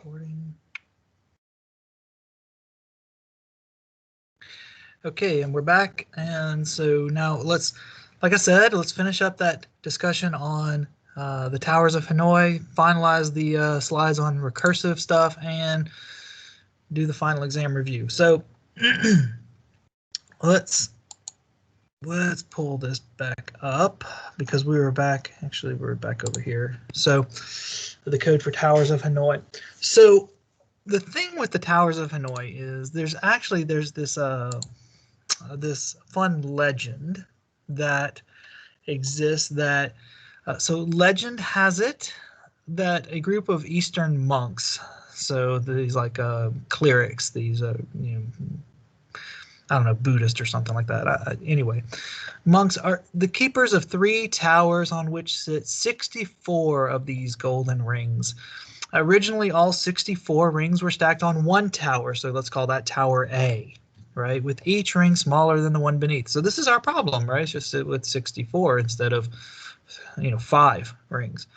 recording. Okay, and we're back. And so now like I said, let's finish up that discussion on the Towers of Hanoi, finalize the slides on recursive stuff, and do the final exam review. So let's pull this back up because we were back. Actually, we're back over here. So the code for Towers of Hanoi. So the thing with the Towers of Hanoi is there's this fun legend that exists that so legend has it that a group of Eastern monks, so these like clerics, these I don't know, Buddhist or something like that. Anyway, monks are the keepers of 3 towers on which sit 64 of these golden rings. Originally, all 64 rings were stacked on one tower, so let's call that Tower A, right? With each ring smaller than the one beneath. So this is our problem, right? It's just with 64 instead of 5 rings.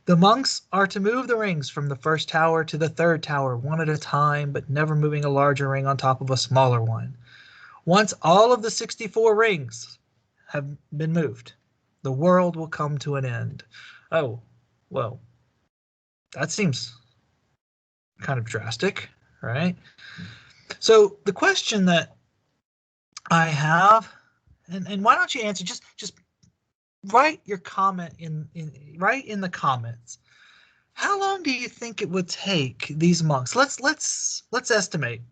The monks are to move the rings from the first tower to the third tower one at a time, but never moving a larger ring on top of a smaller one. Once all of the 64 rings have been moved, the world will come to an end. Oh, well, that seems kind of drastic, right? So the question that I have, and why don't you answer, just write your comment write in the comments. How long do you think it would take these monks? Let's estimate.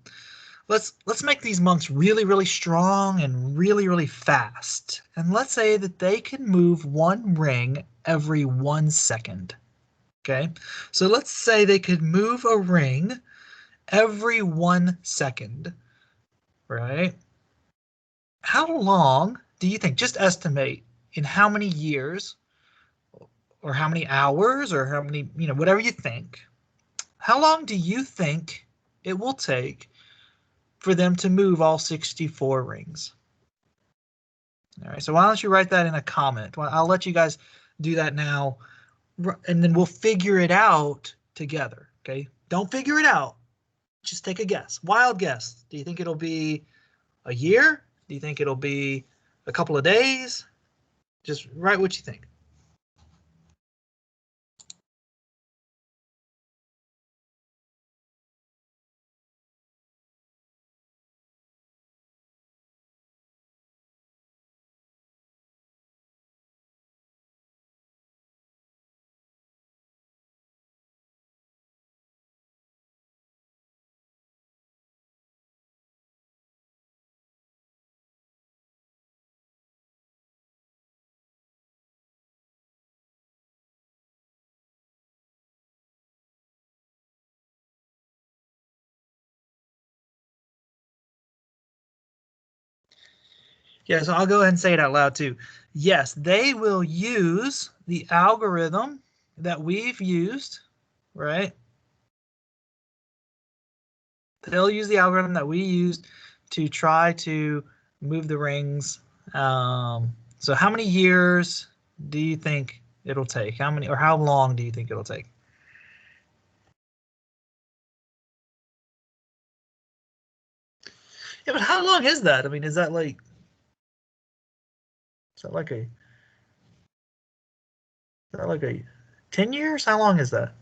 Let's make these monks really, really strong and really, really fast. And let's say that they can move one ring every 1 second. Okay, so let's say they could move a ring every 1 second, right? How long do you think, just estimate, in how many years or how many hours or how many, whatever you think, how long do you think it will take for them to move all 64 rings? All right, so why don't you write that in a comment? Well, I'll let you guys do that now, and then we'll figure it out together, okay? Don't figure it out. Just take a guess. Wild guess. Do you think it'll be a year? Do you think it'll be a couple of days? Just write what you think. Yeah, so I'll go ahead and say it out loud too. Yes, they will use the algorithm that we've used, right? They'll use the algorithm that we used to try to move the rings. So how many years do you think it'll take? How long do you think it'll take? Yeah, but how long is that? I mean, is that like 10 years? How long is that?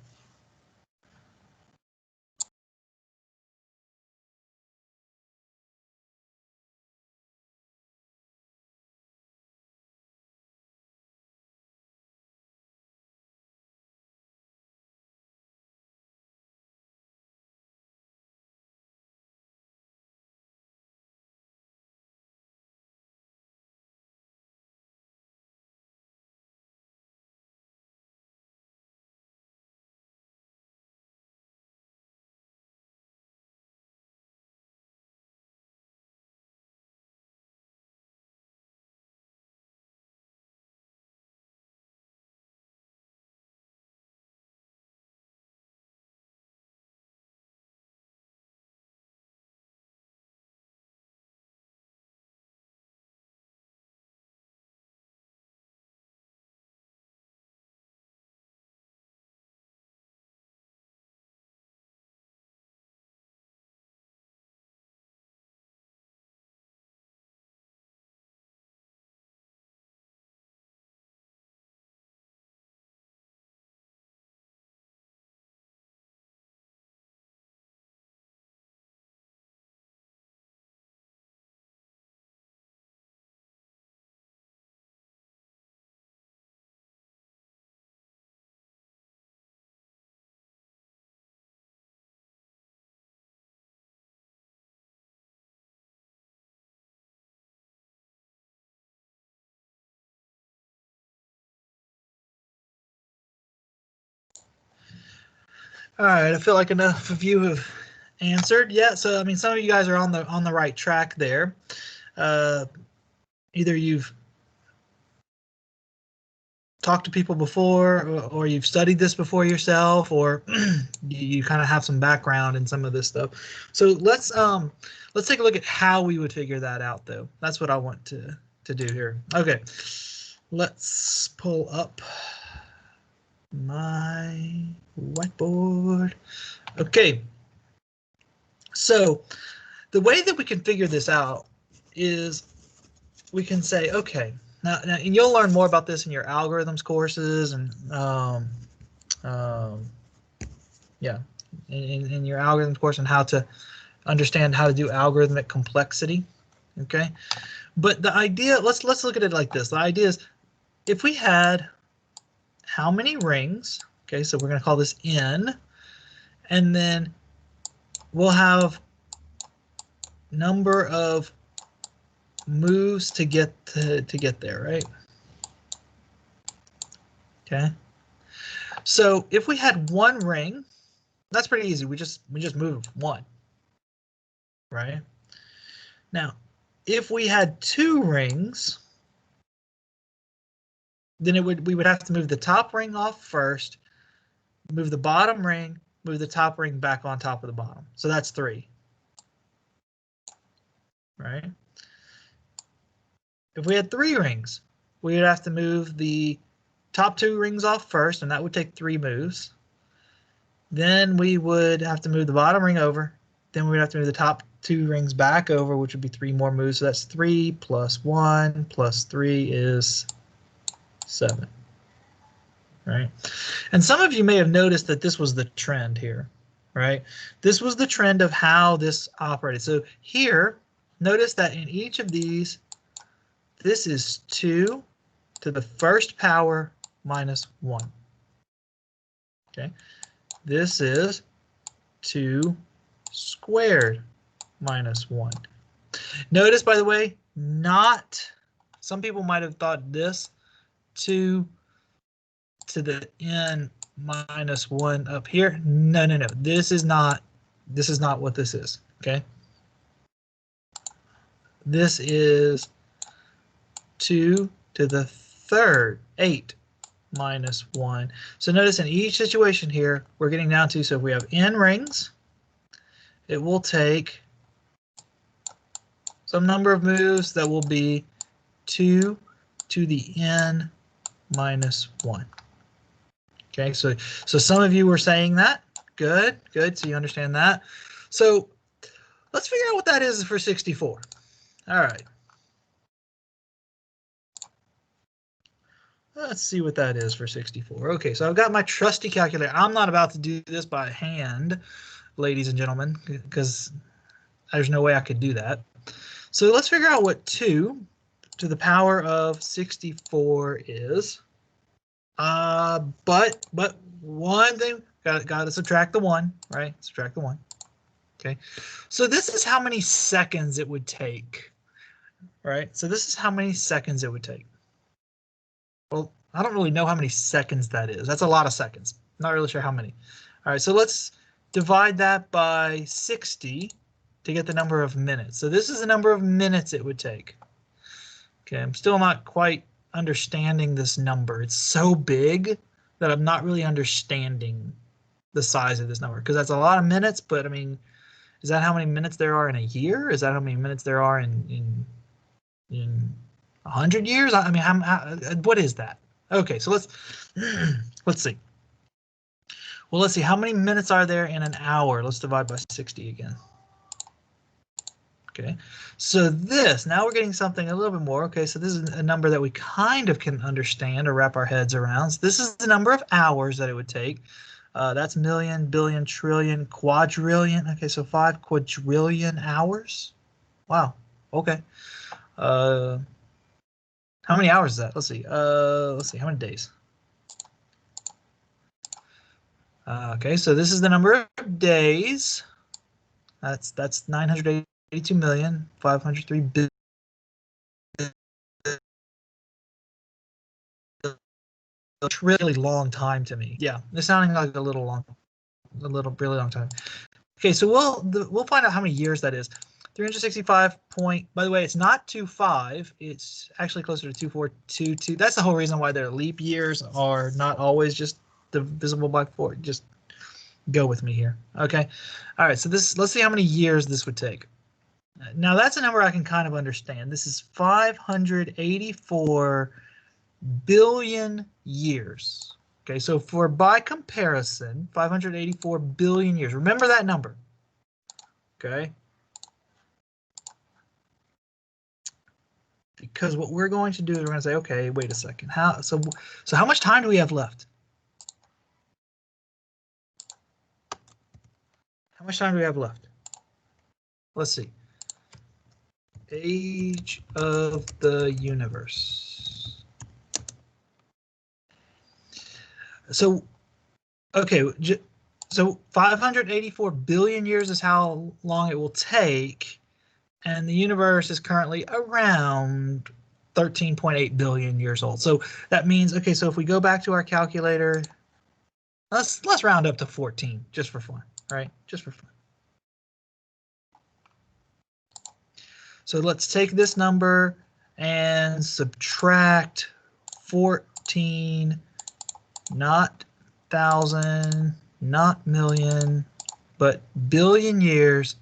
All right, I feel like enough of you have answered. Yeah, so I mean, some of you guys are on the right track there. Either you've talked to people before, or you've studied this before yourself, or you kind of have some background in some of this stuff. So let's take a look at how we would figure that out, though. That's what I want to do here. Okay, let's pull up my whiteboard. Okay, so the way that we can figure this out is we can say, okay, now and you'll learn more about this in your algorithms courses and yeah, in your algorithms course and how to understand how to do algorithmic complexity. Okay, but the idea, let's look at it like this. The idea is if we had how many rings, okay, so we're going to call this n, and then we'll have number of moves to get there, right? Okay. So if we had one ring, that's pretty easy. We just move one, right? Now, if we had two rings, then we would have to move the top ring off first, move the bottom ring, move the top ring back on top of the bottom. So that's three, right? If we had three rings, we would have to move the top two rings off first, and that would take 3 moves. Then we would have to move the bottom ring over. Then we would have to move the top 2 rings back over, which would be 3 more moves. So that's 3 plus 1 plus 3 is 7. Right? And some of you may have noticed that this was the trend here, right? This was the trend of how this operated. So here, notice that in each of these, this is 2 to the first power minus 1. Okay, this is 2 squared minus 1. Notice, by the way, some people might have thought this 2 to the n minus 1 up here. No. This is not what this is. Okay. This is 2 to the third, 8 minus 1. So notice in each situation here, we're getting down to, so if we have n rings, it will take some number of moves that will be 2 to the n minus 1. Okay, so some of you were saying that. Good, so you understand that. So let's figure out what that is for 64. All right. Let's see what that is for 64. Okay, so I've got my trusty calculator. I'm not about to do this by hand, ladies and gentlemen, because there's no way I could do that. So let's figure out what 2 to the power of 64 is. But one thing, got to subtract the 1, right? Subtract the 1. Okay, so this is how many seconds it would take, right? So this is how many seconds it would take. Well, I don't really know how many seconds that is. That's a lot of seconds. Not really sure how many. All right, so let's divide that by 60 to get the number of minutes. So this is the number of minutes it would take. Okay, I'm still not quite understanding this number. It's so big that I'm not really understanding the size of this number, because that's a lot of minutes, but I mean, is that how many minutes there are in a year? Is that how many minutes there are in 100 years? I mean, what is that? Okay, so let's see. Well, let's see, how many minutes are there in an hour? Let's divide by 60 again. Okay, so this, now we're getting something a little bit more. Okay, so this is a number that we kind of can understand or wrap our heads around. So this is the number of hours that it would take. That's million, billion, trillion, quadrillion. Okay, so 5 quadrillion hours. Wow. Okay. How many hours is that? Let's see. How many days? Okay, so this is the number of days. That's 982,503 billion. A really long time to me. Yeah, it's sounding like a little long. really long time. Okay, so we'll find out how many years that is. 365 point. By the way, it's not 25. It's actually closer to 2422. That's the whole reason why their leap years are not always just divisible by 4. Just go with me here. Okay. All right. So let's see how many years this would take. Now that's a number I can kind of understand. This is 584 billion years. Okay, so by comparison, 584 billion years. Remember that number. Okay. Because what we're going to do is we're going to say, okay, wait a second. So how much time do we have left? How much time do we have left? Let's see. Age of the universe. So, okay, so 584 billion years is how long it will take, and the universe is currently around 13.8 billion years old. So that means, okay, so if we go back to our calculator, let's round up to 14 just for fun, right? Just for fun. So let's take this number and subtract 14, not thousand, not million, but billion years.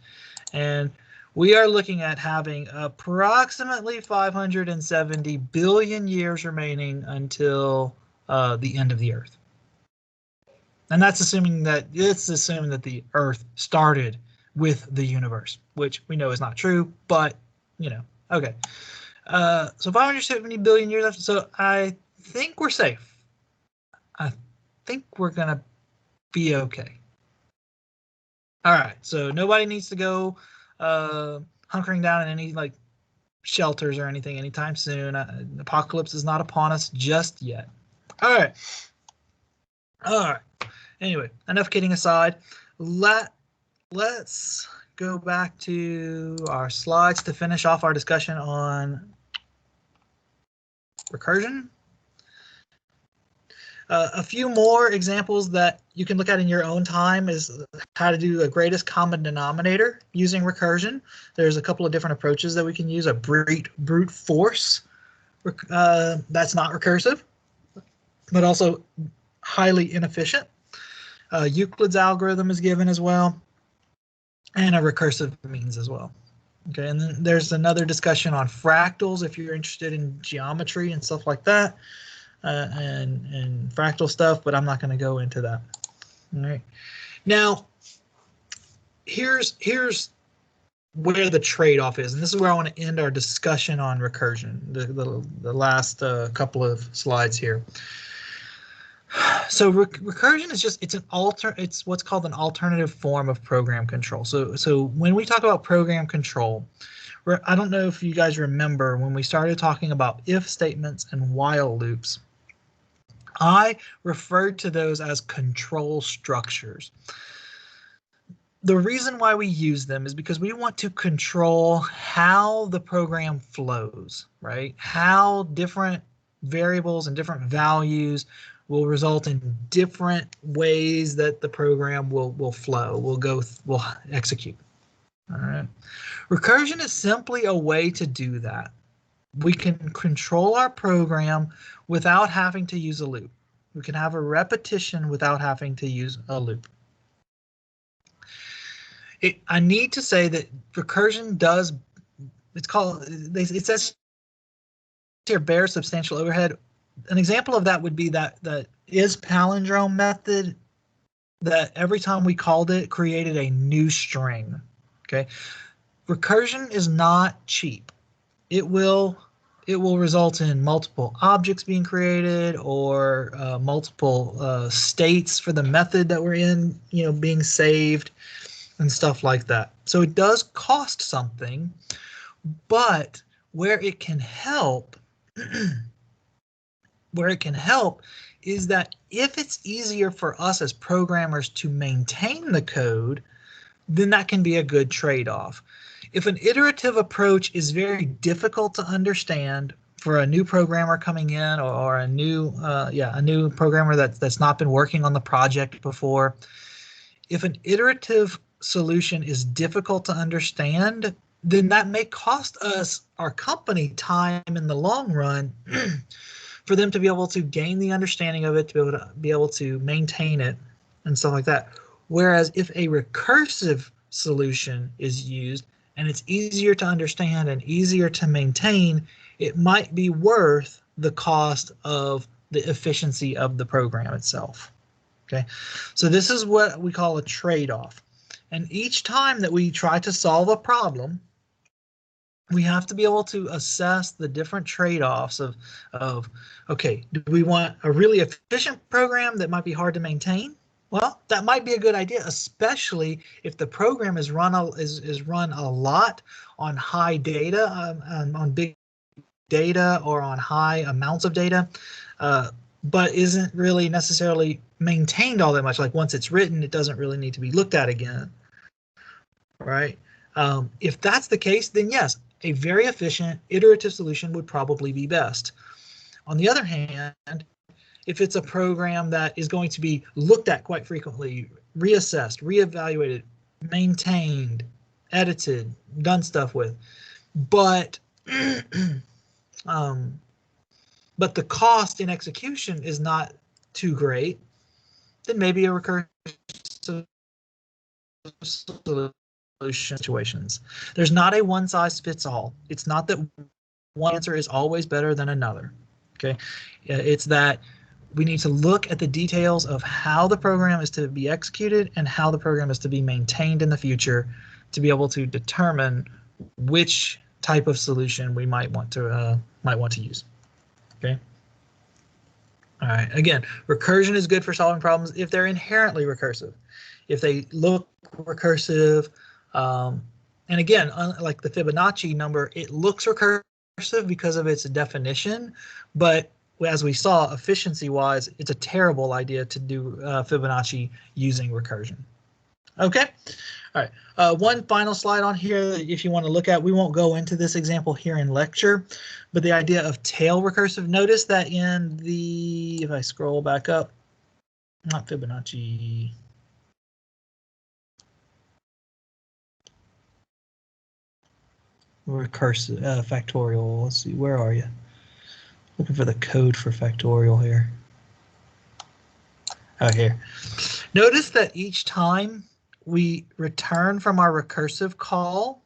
And we are looking at having approximately 570 billion years remaining until the end of the Earth. And that's assuming that the Earth started with the universe, which we know is not true, but you know, okay. So 570 billion years left. So I think we're safe. I think we're gonna be okay. All right. So nobody needs to go hunkering down in any like shelters or anything anytime soon. Apocalypse is not upon us just yet. All right. All right. Anyway, enough kidding aside. Let's go back to our slides to finish off our discussion on recursion. A few more examples that you can look at in your own time is how to do a greatest common denominator using recursion. There's a couple of different approaches that we can use. A brute force, that's not recursive, but also highly inefficient. Euclid's algorithm is given as well, and a recursive means as well. Okay, and then there's another discussion on fractals if you're interested in geometry and stuff like that. And fractal stuff, but I'm not going to go into that. All right. Now, here's where the trade-off is, and this is where I want to end our discussion on recursion. The last couple of slides here. So recursion is it's what's called an alternative form of program control. So when we talk about program control, I don't know if you guys remember when we started talking about if statements and while loops. I referred to those as control structures. The reason why we use them is because we want to control how the program flows, right? How different variables and different values will result in different ways that the program will flow, will execute. All right. Recursion is simply a way to do that. We can control our program without having to use a loop. We can have a repetition without having to use a loop. I need to say that recursion does, it says here, bears substantial overhead. An example of that would be that is palindrome method that every time we called it created a new string. Okay. Recursion is not cheap. It will result in multiple objects being created or multiple states for the method that we're in, being saved and stuff like that. So it does cost something, but where it can help, is that if it's easier for us as programmers to maintain the code, then that can be a good trade-off. If an iterative approach is very difficult to understand for a new programmer coming in or a new programmer that's not been working on the project before, If an iterative solution is difficult to understand, then that may cost us, our company, time in the long run for them to be able to gain the understanding of it, to be able to maintain it and stuff like that. Whereas if a recursive solution is used and it's easier to understand and easier to maintain, it might be worth the cost of the efficiency of the program itself. Okay, so this is what we call a trade-off. And each time that we try to solve a problem, we have to be able to assess the different trade-offs of, okay, do we want a really efficient program that might be hard to maintain? Well, that might be a good idea, especially if the program is run a lot on high data, on big data or on high amounts of data, but isn't really necessarily maintained all that much. Like once it's written, it doesn't really need to be looked at again, right? If that's the case, then yes, a very efficient iterative solution would probably be best. On the other hand, if it's a program that is going to be looked at quite frequently, reassessed, reevaluated, maintained, edited, done stuff with, but but the cost in execution is not too great, then maybe a recursive solution situations. There's not a one size fits all. It's not that one answer is always better than another. Okay, it's that we need to look at the details of how the program is to be executed and how the program is to be maintained in the future to be able to determine which type of solution we might want to use. Okay. All right. Again, recursion is good for solving problems if they're inherently recursive. If they look recursive, and again, like the Fibonacci number, it looks recursive because of its definition, but as we saw, efficiency-wise, it's a terrible idea to do Fibonacci using recursion. Okay. All right. One final slide on here, if you want to look at, we won't go into this example here in lecture, but the idea of tail recursive. Notice that in the, if I scroll back up, not Fibonacci. Recursive factorial. Let's see, where are you? Looking for the code for factorial here. Oh, here. Notice that each time we return from our recursive call,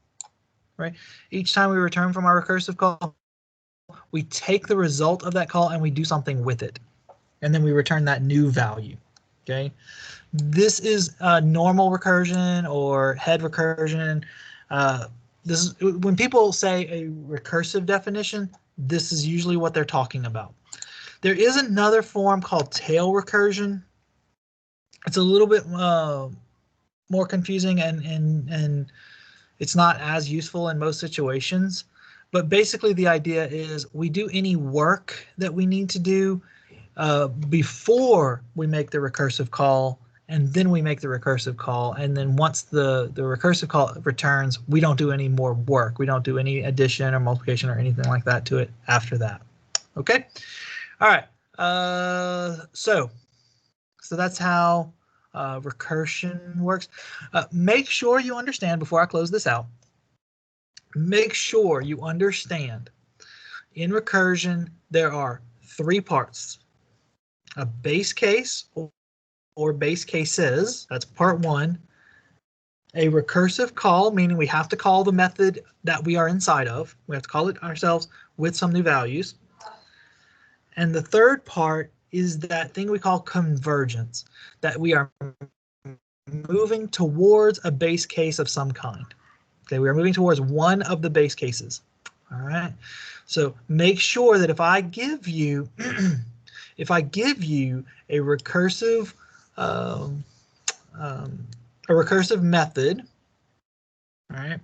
right? Each time we return from our recursive call, we take the result of that call and we do something with it. And then we return that new value, okay? This is normal recursion or head recursion. This is when people say a recursive definition, this is usually what they're talking about. There is another form called tail recursion. It's a little bit more confusing and it's not as useful in most situations. But basically the idea is we do any work that we need to do before we make the recursive call, and then we make the recursive call, and then once the recursive call returns, we don't do any more work. We don't do any addition or multiplication or anything like that to it after that. Okay. All right. So that's how recursion works. Make sure you understand before I close this out. Make sure you understand in recursion there are three parts: a base case or base cases, that's part one; a recursive call, meaning we have to call the method that we are inside of. We have to call it ourselves with some new values. And the third part is that thing we call convergence, that we are moving towards a base case of some kind. Okay, we are moving towards one of the base cases. All right, so make sure that if I give you a recursive method, all right,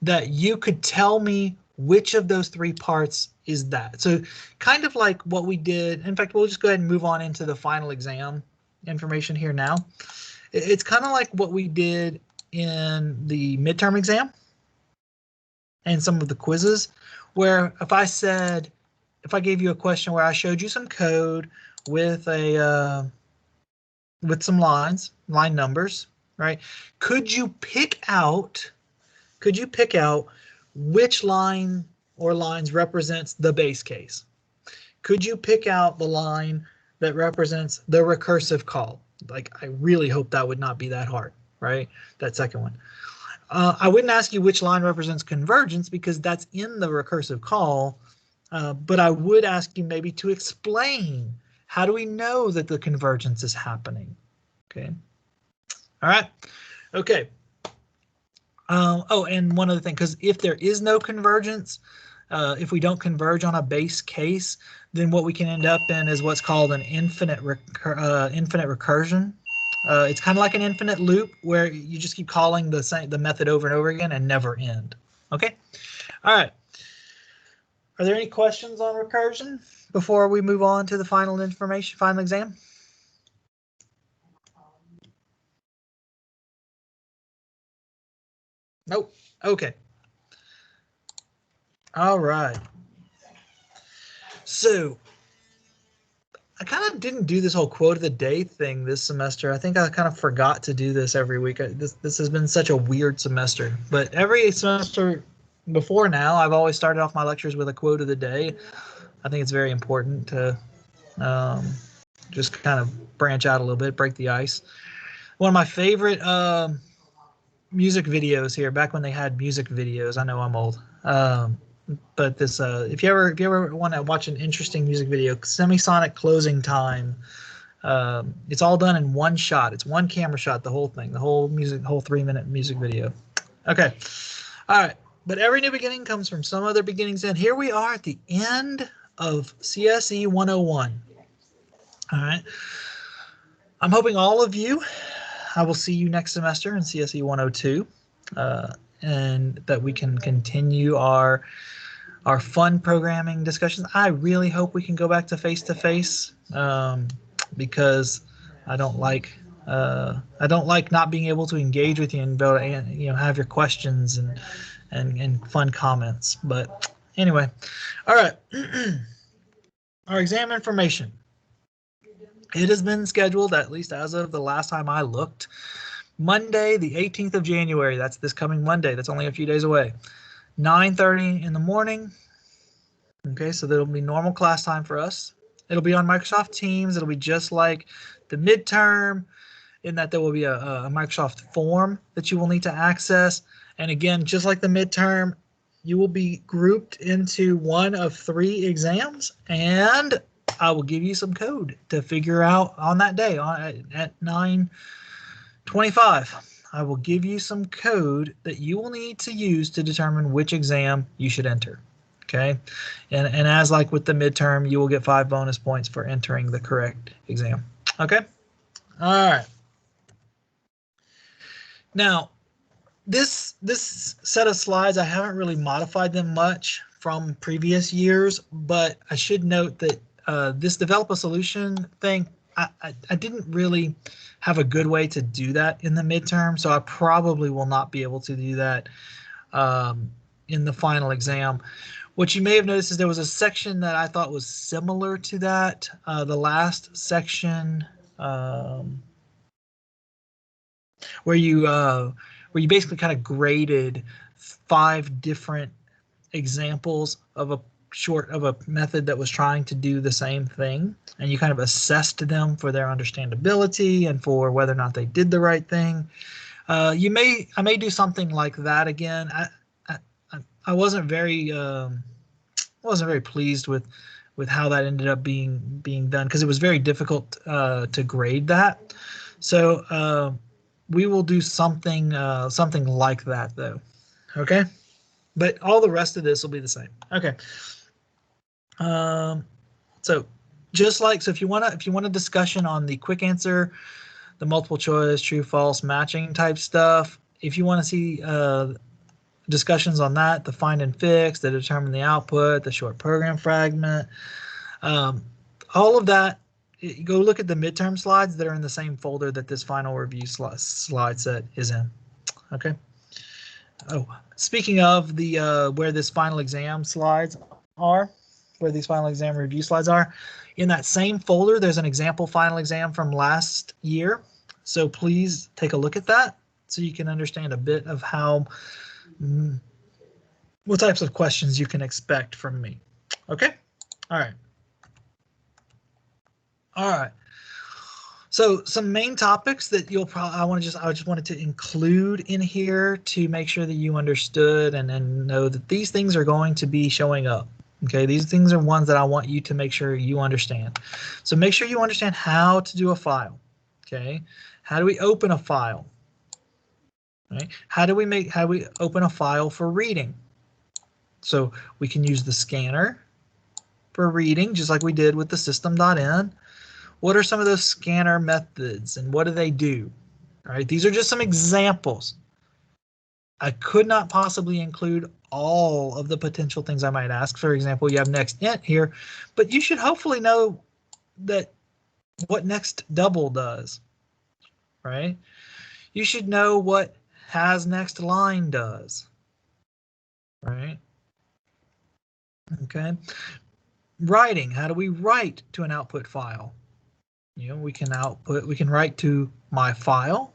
that you could tell me which of those three parts is that. So kind of like what we did. In fact, we'll just go ahead and move on into the final exam information here now. It's kind of like what we did in the midterm exam and some of the quizzes, where if I gave you a question where I showed you some code with some line numbers, right? Could you pick out which line or lines represents the base case? Could you pick out the line that represents the recursive call? Like, I really hope that would not be that hard, right? That second one. I wouldn't ask you which line represents convergence because that's in the recursive call, but I would ask you maybe to explain, how do we know that the convergence is happening? Okay. All right. Okay. Oh, and one other thing, because if there is no convergence, if we don't converge on a base case, then what we can end up in is what's called an infinite recursion. It's kind of like an infinite loop where you just keep calling the method over and over again and never end. Okay. All right. Are there any questions on recursion before we move on to the final exam? Nope. Okay. All right. So I kind of didn't do this whole quote of the day thing this semester. I think I kind of forgot to do this every week. This has been such a weird semester, but every semester before now, I've always started off my lectures with a quote of the day. I think it's very important to just kind of branch out a little bit, break the ice. One of my favorite music videos here, back when they had music videos. I know I'm old. But this, if you ever want to watch an interesting music video, Semisonic Closing Time. It's all done in one shot. It's one camera shot, the whole thing, the whole 3-minute music video. Okay, all right. But every new beginning comes from some other beginning's end. Here we are at the end of CSE 101. All right. I'm hoping all of you, I will see you next semester in CSE 102, and that we can continue our fun programming discussions. I really hope we can go back to face-to-face, because I don't like not being able to engage with you and be able to, have your questions and fun comments. But anyway, all right. Our exam information. It has been scheduled, at least as of the last time I looked, Monday, the 18th of January. That's this coming Monday. That's only a few days away. 9:30 in the morning. Okay, so that'll be normal class time for us. It'll be on Microsoft Teams. It'll be just like the midterm, in that there will be a Microsoft form that you will need to access. And again, just like the midterm, you will be grouped into one of 3 exams, and I will give you some code to figure out on that day at 9:25. I will give you some code that you will need to use to determine which exam you should enter. Okay, and as like with the midterm, you will get 5 bonus points for entering the correct exam. Okay, all right. Now, this set of slides, I haven't really modified them much from previous years, but I should note that this develop a solution thing, I didn't really have a good way to do that in the midterm, so I probably will not be able to do that in the final exam. What you may have noticed is there was a section that I thought was similar to that. The last section where you basically kind of graded 5 different examples of a method that was trying to do the same thing, and you kind of assessed them for their understandability and for whether or not they did the right thing. I may do something like that again. I wasn't very pleased with how that ended up being done, because it was very difficult to grade that. So we will do something like that though. Okay, but all the rest of this will be the same. Okay. So if you want a discussion on the quick answer, the multiple choice, true false matching type stuff, if you want to see discussions on that, the find and fix, the determine the output, the short program fragment, all of that, go look at the midterm slides that are in the same folder that this final review slide set is in. Okay. Oh, speaking of the where this final exam slides are, where these final exam review slides are, in that same folder, there's an example final exam from last year. So please take a look at that so you can understand a bit of how, what types of questions you can expect from me. Okay? All right. All right. So some main topics that you'll probably, I just wanted to include in here to make sure that you understood and know that these things are going to be showing up. Okay, these things are ones that I want you to make sure you understand. So make sure you understand how to do a file. Okay, how do we open a file? Right? How do we open a file for reading? So we can use the scanner for reading, just like we did with the system.in. What are some of those scanner methods and what do they do? All right, these are just some examples. I could not possibly include all of the potential things I might ask. For example, you have next int here, but you should hopefully know that what next double does, right? You should know what has next line does, right? Okay. Writing, how do we write to an output file? You know, we can write to my file,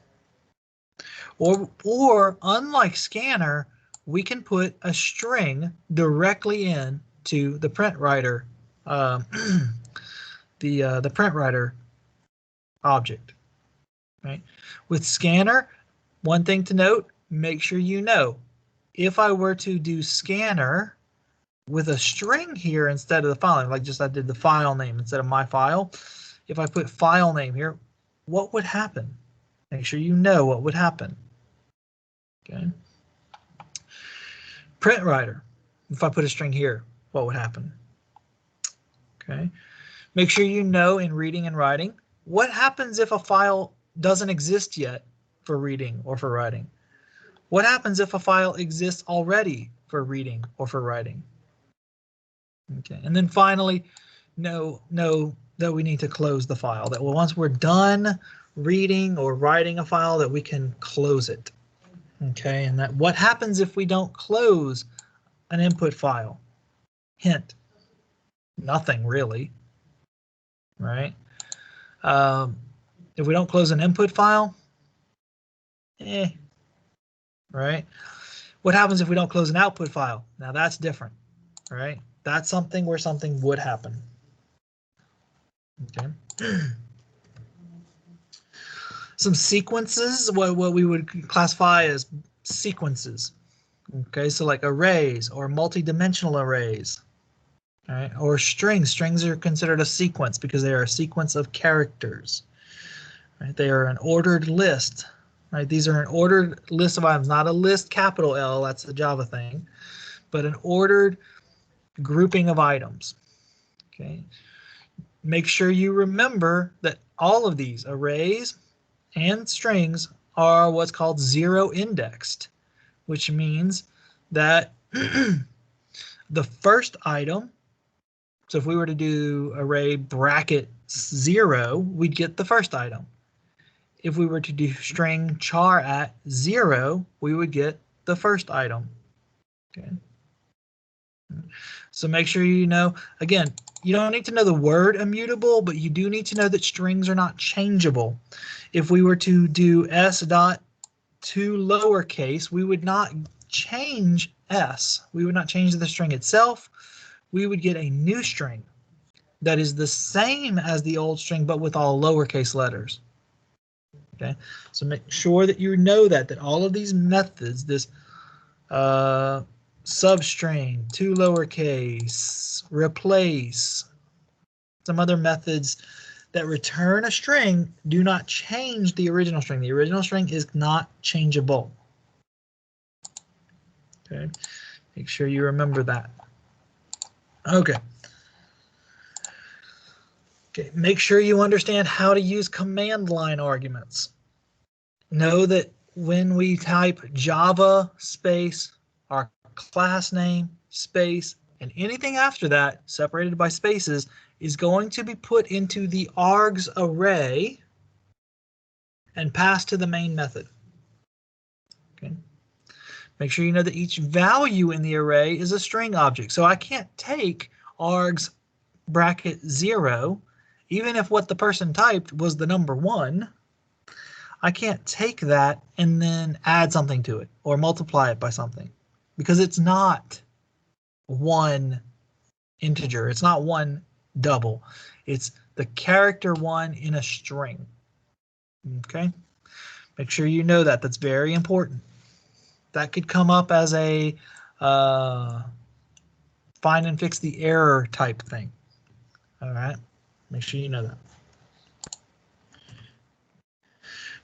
or unlike scanner, we can put a string directly in to the print writer, the print writer object. Right? With scanner, one thing to note: make sure you know if I were to do scanner with a string here instead of the file name, like just I did the file name instead of my file. If I put file name here, what would happen? Make sure you know what would happen. Okay. Print writer. If I put a string here, what would happen? Okay. Make sure you know in reading and writing, what happens if a file doesn't exist yet for reading or for writing? What happens if a file exists already for reading or for writing? Okay. And then finally, know that we need to close the file, that once we're done reading or writing a file, that we can close it. Okay, and that what happens if we don't close an input file? Hint, nothing really, right? If we don't close an input file, right? What happens if we don't close an output file? Now that's different, right? That's something where something would happen. Okay. Some sequences, what we would classify as sequences. Okay, so like arrays or multi-dimensional arrays. All right, or strings. Strings are considered a sequence because they are a sequence of characters. Right? They are an ordered list. Right? These are an ordered list of items, not a list capital L, that's the Java thing, but an ordered grouping of items. Okay. Make sure you remember that all of these arrays and strings are what's called zero indexed, which means that the first item, so if we were to do array bracket 0, we'd get the first item. If we were to do string char at 0, we would get the first item. Okay. So make sure you know, again, you don't need to know the word immutable, but you do need to know that strings are not changeable. If we were to do s dot to lowercase, we would not change s. We would not change the string itself. We would get a new string that is the same as the old string, but with all lowercase letters. Okay, so make sure that you know that all of these methods, this substring, to lowercase, replace, some other methods that return a string do not change the original string. The original string is not changeable. Okay, make sure you remember that. Okay. Okay, make sure you understand how to use command line arguments. Know that when we type Java space our class name space and anything after that separated by spaces is going to be put into the args array and passed to the main method. Okay. Make sure you know that each value in the array is a string object. So I can't take args bracket 0, even if what the person typed was the number 1. I can't take that and then add something to it or multiply it by something because it's not one integer. It's not one double. It's the character one in a string. Okay, make sure you know that. That's very important. That could come up as a find and fix the error type thing. All right, make sure you know that.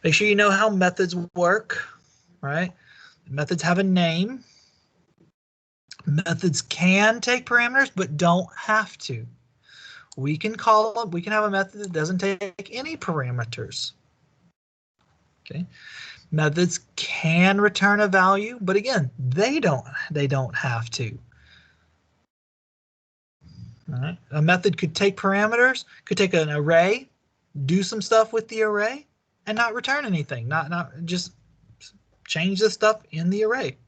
Make sure you know how methods work, right? Methods have a name. Methods can take parameters, but don't have to. We can have a method that doesn't take any parameters. Okay. Methods can return a value, but again, they don't have to. All right. A method could take parameters, could take an array, do some stuff with the array, and not return anything. Not just change the stuff in the array.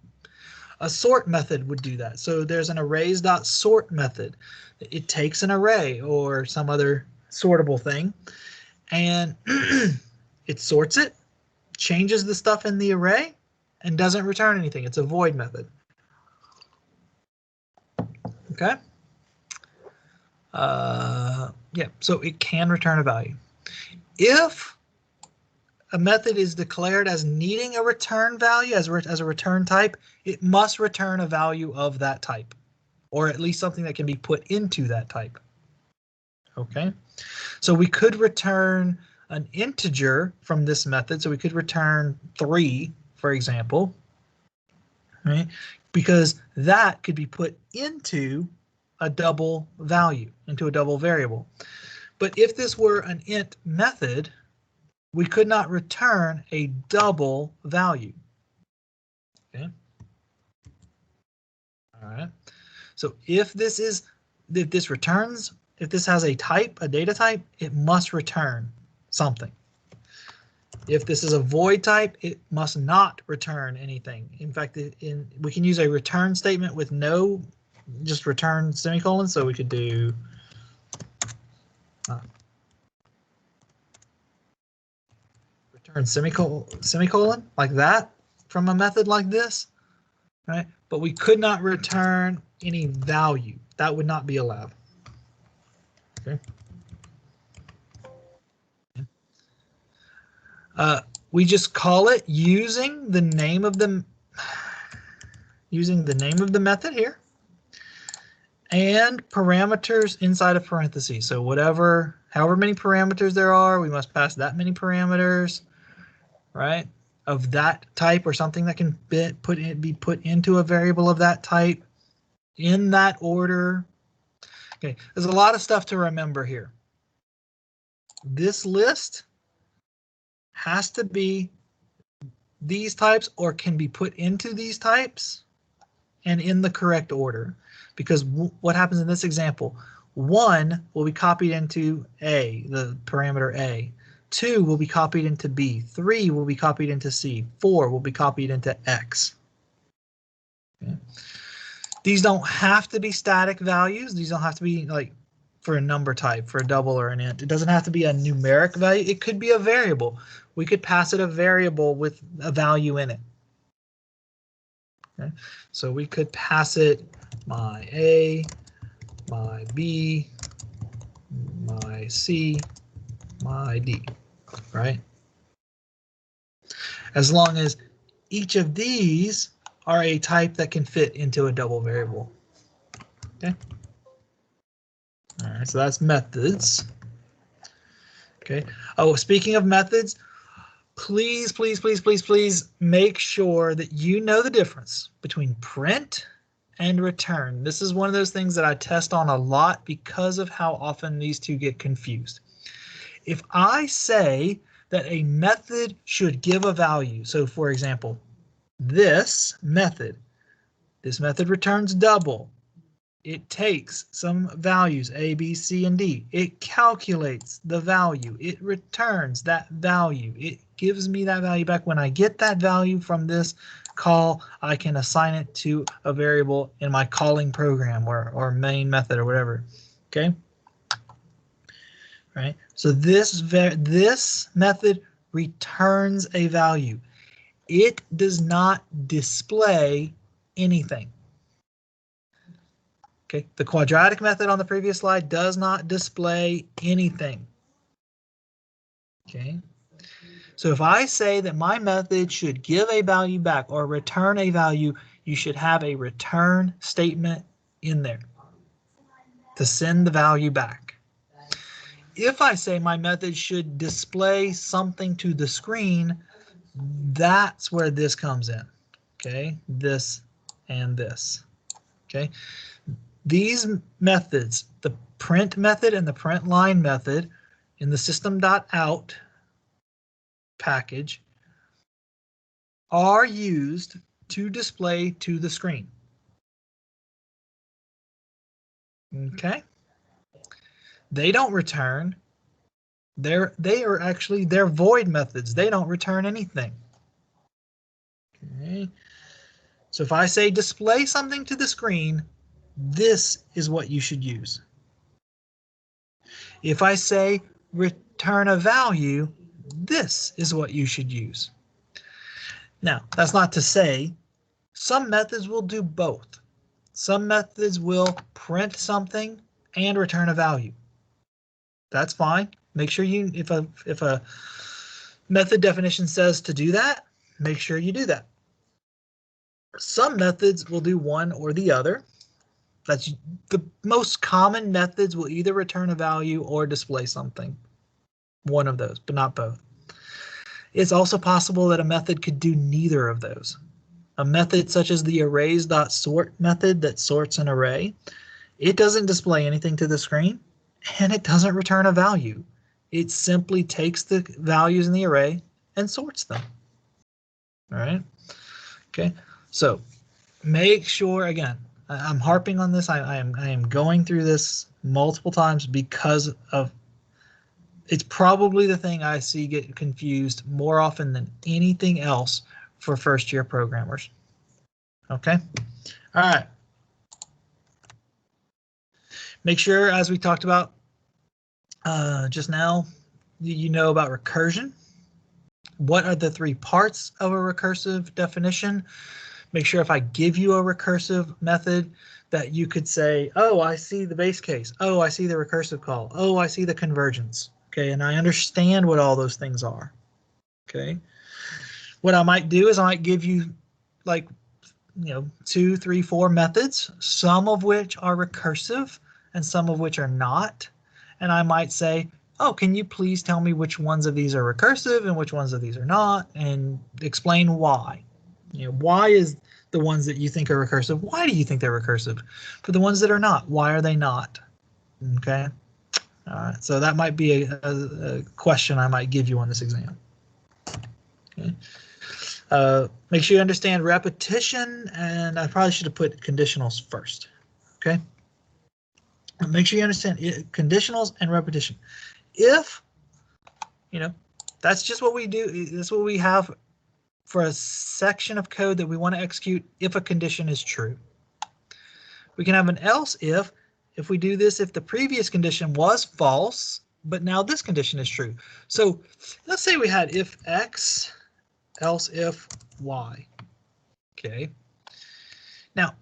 A sort method would do that. So there's an arrays.sort method. It takes an array or some other sortable thing, and it sorts it, changes the stuff in the array, and doesn't return anything. It's a void method. Okay. Yeah, so it can return a value. If a method is declared as needing a return value as a return type, it must return a value of that type, or at least something that can be put into that type. Okay, so we could return an integer from this method. So we could return 3, for example, right? Because that could be put into a double value, into a double variable. But if this were an int method, we could not return a double value. Okay. All right. So if this has a type, a data type, it must return something. If this is a void type, it must not return anything. In fact, we can use a return statement with no, just return semicolon. So we could do return semicolon like that from a method like this, right? But we could not return any value. That would not be allowed. Okay. We just call it using the name of the method here, and parameters inside of parentheses. So however many parameters there are, we must pass that many parameters, right, of that type or something that can be put into a variable of that type in that order. Okay, there's a lot of stuff to remember here. This list has to be these types or can be put into these types and in the correct order, because what happens in this example, 1 will be copied into A, the parameter A, 2 will be copied into B, 3 will be copied into C, 4 will be copied into X. Okay. These don't have to be static values. These don't have to be like for a number type, for a double or an int. It doesn't have to be a numeric value. It could be a variable. We could pass it a variable with a value in it. Okay. So we could pass it my A, my B, my C, my D, right? As long as each of these are a type that can fit into a double variable. Okay. All right, so that's methods. Okay. Oh, speaking of methods, please make sure that you know the difference between print and return. This is one of those things that I test on a lot because of how often these two get confused. If I say that a method should give a value, so for example, this method returns double. It takes some values, A, B, C, and D. It calculates the value. It returns that value. It gives me that value back. When I get that value from this call, I can assign it to a variable in my calling program or main method or whatever. Okay. Right. So this method returns a value. It does not display anything. Okay, the quadratic method on the previous slide does not display anything. Okay, so if I say that my method should give a value back or return a value, you should have a return statement in there to send the value back. If I say my method should display something to the screen, that's where this comes in. Okay, this and this. Okay, these methods, the print method and the print line method in the system.out package, are used to display to the screen. Okay, they don't return. They are actually, they're void methods. They don't return anything. Okay, so if I say display something to the screen, this is what you should use. If I say return a value, this is what you should use. Now, that's not to say some methods will do both. Some methods will print something and return a value. That's fine. Make sure you, if a method definition says to do that, make sure you do that. Some methods will do one or the other. That's the most common methods will either return a value or display something. One of those, but not both. It's also possible that a method could do neither of those. A method such as the arrays.sort method that sorts an array, it doesn't display anything to the screen and it doesn't return a value. It simply takes the values in the array and sorts them. All right. Okay. So make sure, again, I'm harping on this. I am going through this multiple times because of it's probably the thing I see get confused more often than anything else for first-year programmers. Okay. All right. Make sure, as we talked about just now, you know about recursion. What are the three parts of a recursive definition? Make sure if I give you a recursive method that you could say, oh, I see the base case. Oh, I see the recursive call. Oh, I see the convergence. Okay, and I understand what all those things are. Okay. What I might do is I might give you like, 2, 3, 4 methods, some of which are recursive and some of which are not. And I might say, oh, can you please tell me which ones of these are recursive and which ones of these are not, and explain why. Why is the ones that you think are recursive? Why do you think they're recursive? For the ones that are not, why are they not? Okay. All right. So that might be a question I might give you on this exam. Okay. Make sure you understand repetition, and I probably should have put conditionals first. Okay. Make sure you understand conditionals and repetition. If, that's just what we do. That's what we have for a section of code that we want to execute if a condition is true. We can have an else if we do this if the previous condition was false, but now this condition is true. So let's say we had if x, else if y. Okay. Now,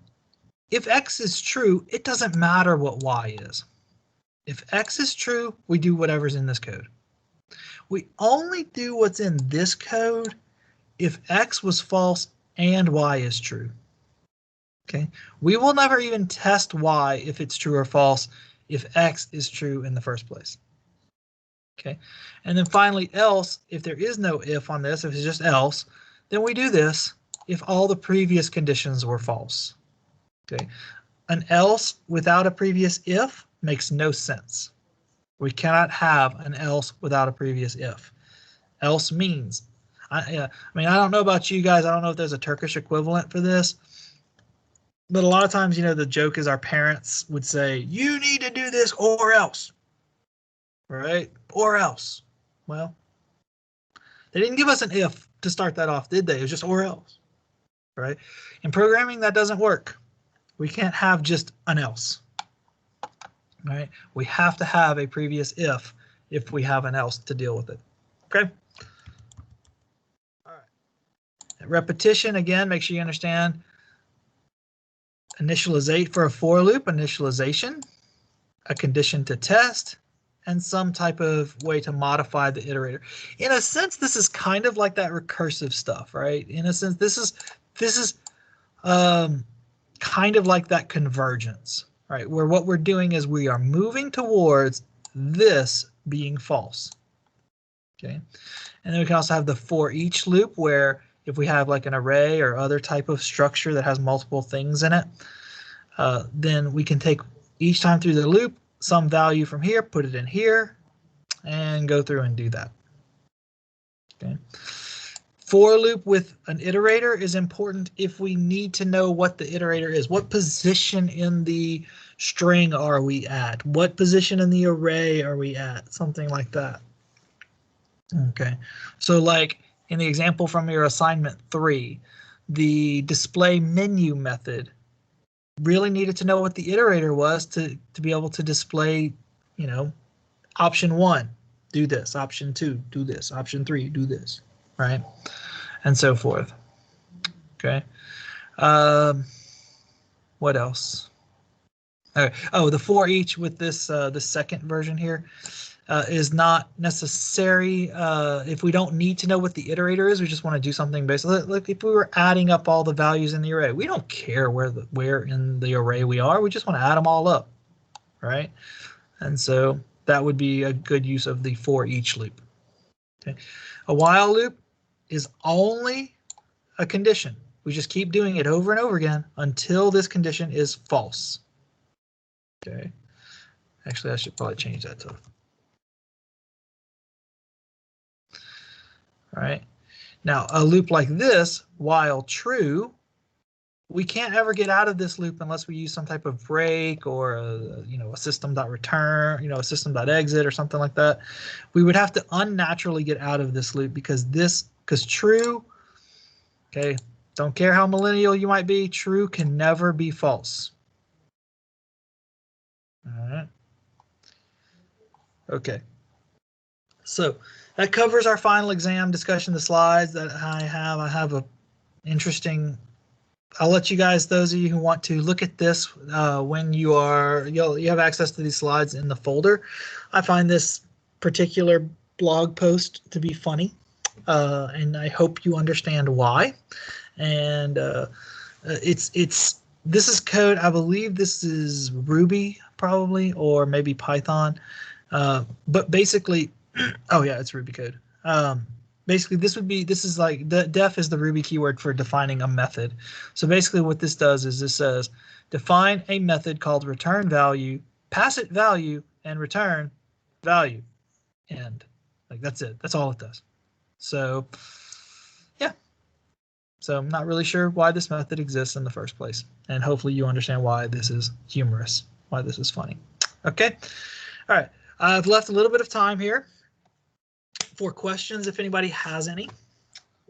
if x is true, it doesn't matter what y is. If x is true, we do whatever's in this code. We only do what's in this code if x was false and y is true. Okay, we will never even test y if it's true or false if x is true in the first place. Okay, and then finally else, if there is no if on this, if it's just else, then we do this if all the previous conditions were false. Okay, an else without a previous if makes no sense. We cannot have an else without a previous if. Else means, I don't know about you guys. I don't know if there's a Turkish equivalent for this. But a lot of times, the joke is our parents would say, you need to do this or else. Right? Or else. Well, they didn't give us an if to start that off, did they? It was just or else. Right? In programming, that doesn't work. We can't have just an else. Right? We have to have a previous if we have an else to deal with it. Okay? Repetition, again, make sure you understand initializate for a for loop, initialization, a condition to test, and some type of way to modify the iterator. In a sense, this is kind of like that recursive stuff, right? In a sense, this is kind of like that convergence, right? Where what we're doing is we are moving towards this being false. Okay, and then we can also have the for each loop, where if we have like an array or other type of structure that has multiple things in it, then we can take each time through the loop some value from here, put it in here, and go through and do that. Okay. For loop with an iterator is important if we need to know what the iterator is. What position in the string are we at? What position in the array are we at? Something like that. Okay, so like in the example from your assignment 3, the display menu method really needed to know what the iterator was to be able to display, you know, option 1, do this, option 2, do this, option 3, do this, right? And so forth. Okay. What else? Okay. Oh, the for each with this the second version here is not necessary if we don't need to know what the iterator is. We just want to do something basically. Like if we were adding up all the values in the array, we don't care where in the array we are. We just want to add them all up, right? And so that would be a good use of the for each loop. Okay. A while loop is only a condition. We just keep doing it over and over again until this condition is false. Okay. Actually, I should probably change that to. All right. Now, a loop like this, while true, we can't ever get out of this loop unless we use some type of break or a system.return, a system.exit or something like that. We would have to unnaturally get out of this loop because true, okay, don't care how millennial you might be, true can never be false. All right. Okay. So that covers our final exam discussion. The slides that I have a interesting. I'll let you guys, those of you who want to look at this when you have access to these slides in the folder. I find this particular blog post to be funny, and I hope you understand why. And this is code. I believe this is Ruby probably, or maybe Python. But basically, oh yeah, it's Ruby code. Basically, this is like the def is the Ruby keyword for defining a method. So basically what this does is this says define a method called return value, pass it value, and return value. End. Like that's it. That's all it does. So yeah. So I'm not really sure why this method exists in the first place. And hopefully you understand why this is humorous, why this is funny. Okay. All right. I've left a little bit of time here for questions if anybody has any.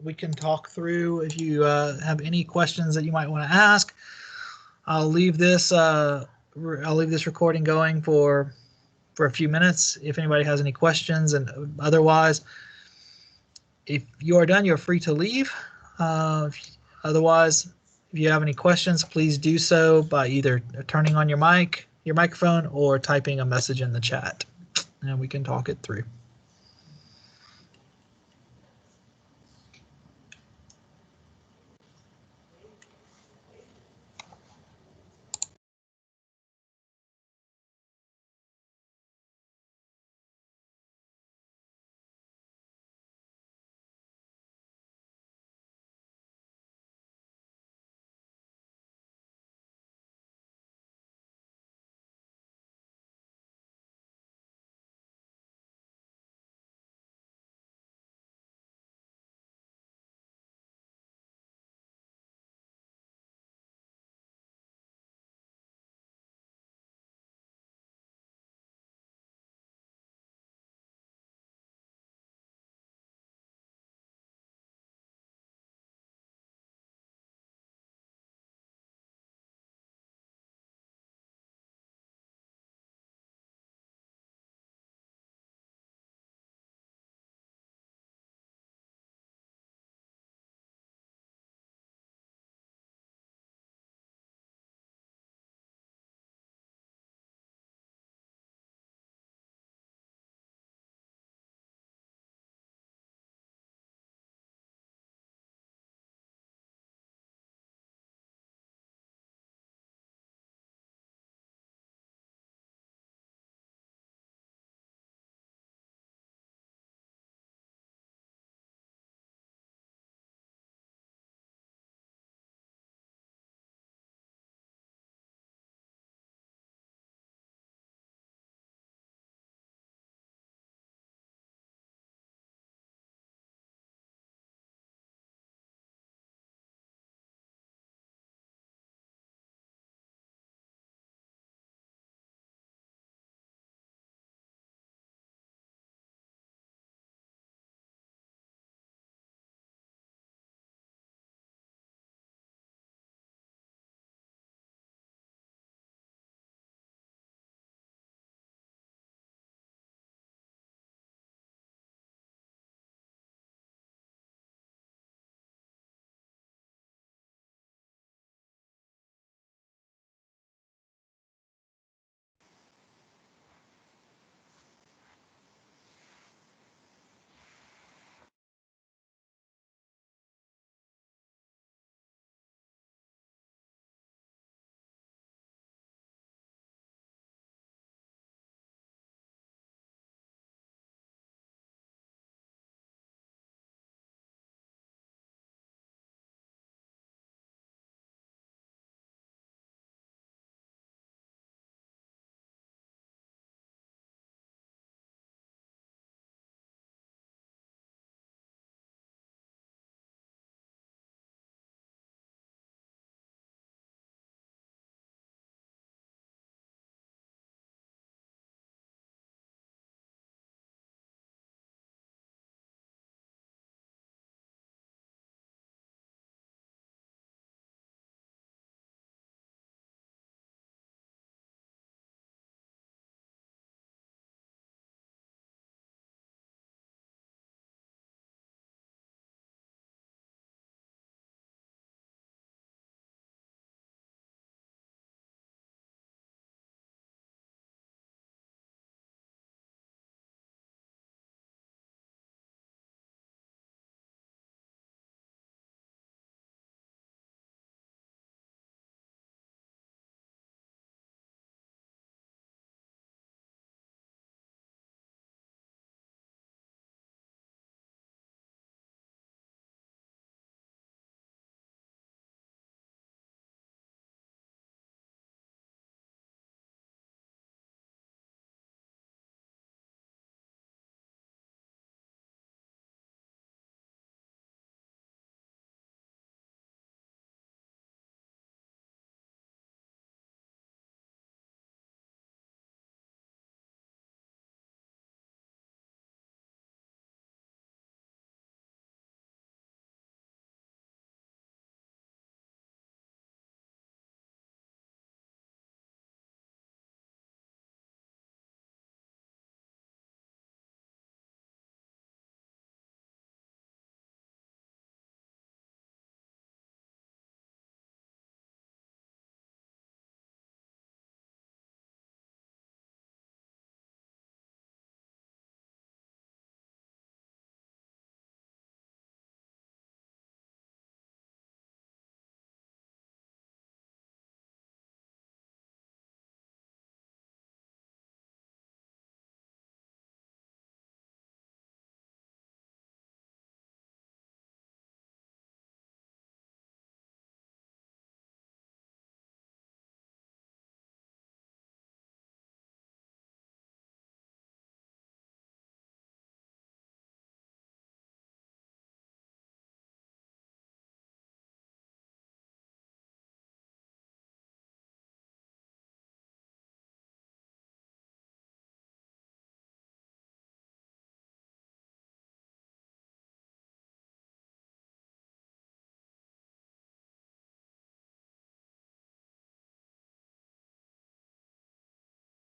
We can talk through if you have any questions that you might want to ask. I'll leave this recording going for a few minutes if anybody has any questions, and otherwise if you are done, you're free to leave. Otherwise, if you have any questions, please do so by either turning on your microphone or typing a message in the chat, and we can talk it through.